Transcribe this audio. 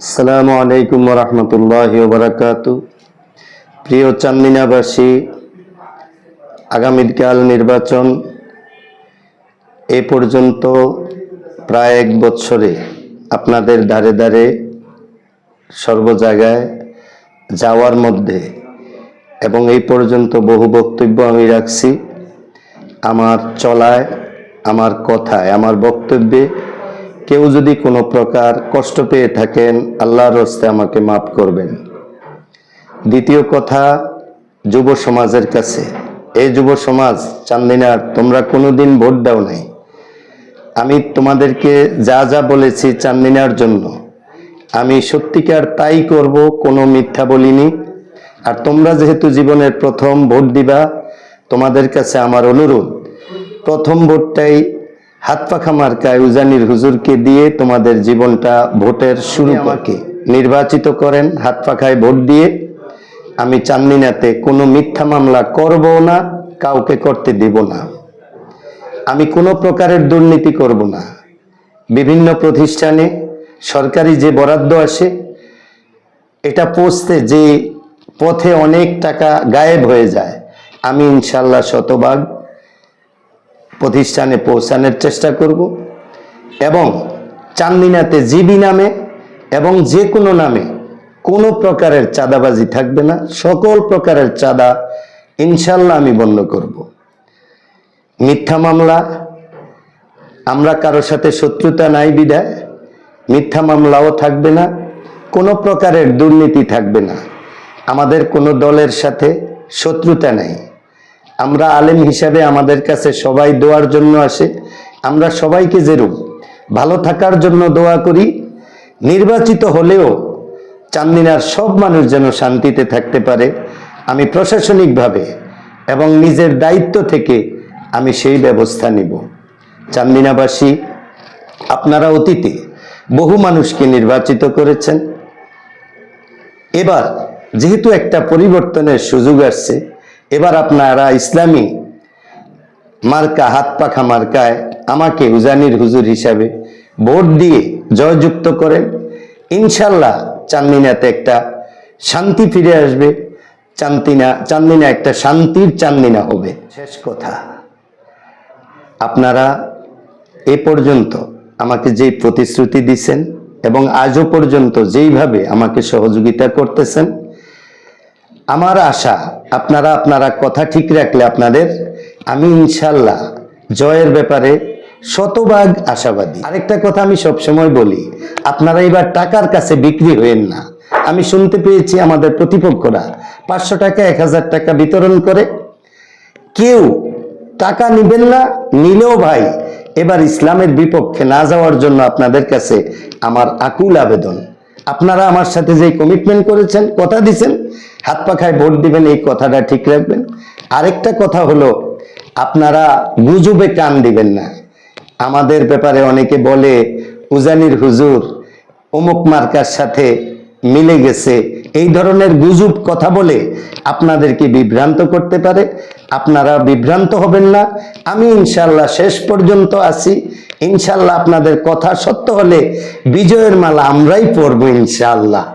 আসসালামু আলাইকুম ওয়া রাহমাতুল্লাহি ওয়া বারাকাতুহু। প্রিয় চান্দিনাবাসী, আগামীকাল নির্বাচন। এ পর্যন্ত প্রায় 1 বছরে আপনাদের দ্বারে দ্বারে সর্ব জায়গায় যাওয়ার মধ্যে এবং এই পর্যন্ত বহু বক্তব্য আমি রাখছি। আমার চলায়, আমার কথায়, আমার বক্তব্যে কেউ যদি কোনো প্রকার কষ্ট পেয়ে থাকেন, আল্লাহর হস্তে আমাকে মাফ করবেন। দ্বিতীয় কথা, যুব সমাজের কাছে, এই যুব সমাজ চান্দিনার, তোমরা কোনোদিন ভোট দাও নাই। আমি তোমাদেরকে যা যা বলেছি চান্দিনার জন্য, আমি সত্যিকার তাই করব, কোনো মিথ্যা বলিনি। আর তোমরা যেহেতু জীবনের প্রথম ভোট দিবা, তোমাদের কাছে আমার অনুরোধ, প্রথম ভোটটাই হাত পাখা মার্কায় উজানির হুজুরকে দিয়ে তোমাদের জীবনটা ভোটের শুরু আমাকে নির্বাচিত করেন। হাত পাখায় ভোট দিয়ে আমি চান্দিনাতে কোনো মিথ্যা মামলা করব না, কাউকে করতে দিব না। আমি কোনো প্রকারের দুর্নীতি করব না। বিভিন্ন প্রতিষ্ঠানে সরকারি যে বরাদ্দ আসে, এটা পৌঁছতে যে পথে অনেক টাকা গায়েব হয়ে যায়, আমি ইনশাল্লাহ শতভাগ প্রতিষ্ঠানে পৌঁছানোর চেষ্টা করব। এবং চান্দিনাতে জিবি নামে এবং যে কোনো নামে কোনো প্রকারের চাঁদাবাজি থাকবে না। সকল প্রকারের চাঁদা ইনশাল্লাহ আমি বন্ধ করব। মিথ্যা মামলা, আমরা কারো সাথে শত্রুতা নাই বিধায় মিথ্যা মামলাও থাকবে না, কোনো প্রকারের দুর্নীতি থাকবে না। আমাদের কোনো দলের সাথে শত্রুতা নাই। আমরা আলেম হিসাবে আমাদের কাছে সবাই দোয়ার জন্য আসে। আমরা সবাইকে যেরূপ ভালো থাকার জন্য দোয়া করি, নির্বাচিত হলেও চান্দিনার সব মানুষ যেন শান্তিতে থাকতে পারে, আমি প্রশাসনিকভাবে এবং নিজের দায়িত্ব থেকে আমি সেই ব্যবস্থা নিব। চান্দিনাবাসী, আপনারা অতীতে বহু মানুষকে নির্বাচিত করেছেন। এবার যেহেতু একটা পরিবর্তনের সুযোগ আসছে, এবার আপনারা ইসলামী মার্কা, হাত পাখা মার্কায় আমাকে উজানির হুজুর হিসাবে ভোট দিয়ে জয়যুক্ত করেন। ইনশাল্লাহ চান্দিনাতে একটা শান্তি ফিরে আসবে। চান্দিনা একটা শান্তির চান্দিনা হবে। শেষ কথা, আপনারা এ পর্যন্ত আমাকে যে প্রতিশ্রুতি দিচ্ছেন এবং আজও পর্যন্ত যেইভাবে আমাকে সহযোগিতা করতেছেন, আমার আশা আপনারা কথা ঠিক রাখলে আপনাদের, আমি ইনশাল্লাহ জয়ের ব্যাপারে শতভাগ আশাবাদী। আরেকটা কথা আমি সবসময় বলি, আপনারা এবার টাকার কাছে বিক্রি হয়েন না। আমি শুনতে পেয়েছি আমাদের প্রতিপক্ষরা 500 টাকা 1000 টাকা বিতরণ করে। কেউ টাকা নিবেন না, নিলেও ভাই এবার ইসলামের বিপক্ষে না যাওয়ার জন্য আপনাদের কাছে আমার আকুল আবেদন। আপনারা আমার সাথে যে কমিটমেন্ট করেছেন, কথা দিয়েছেন, হাত পাখায় ভোট দিবেন, এই কথাটা ঠিক রাখবেন। আরেকটা কথা হলো, আপনারা গুজবে কান দিবেন না। আমাদের ব্যাপারে অনেকে বলে উজানির হুজুর অমুক মার্কার সাথে মিলে গেছে, এই ধরনের গুজব কথা বলে আপনাদেরকে বিভ্রান্ত করতে পারে। আপনারা বিভ্রান্ত হবেন না। আমি ইনশাল্লাহ শেষ পর্যন্ত আছি। ইনশাল্লাহ আপনাদের কথা সত্য হলে বিজয়ের মালা আমরাই পরবো ইনশাআল্লাহ।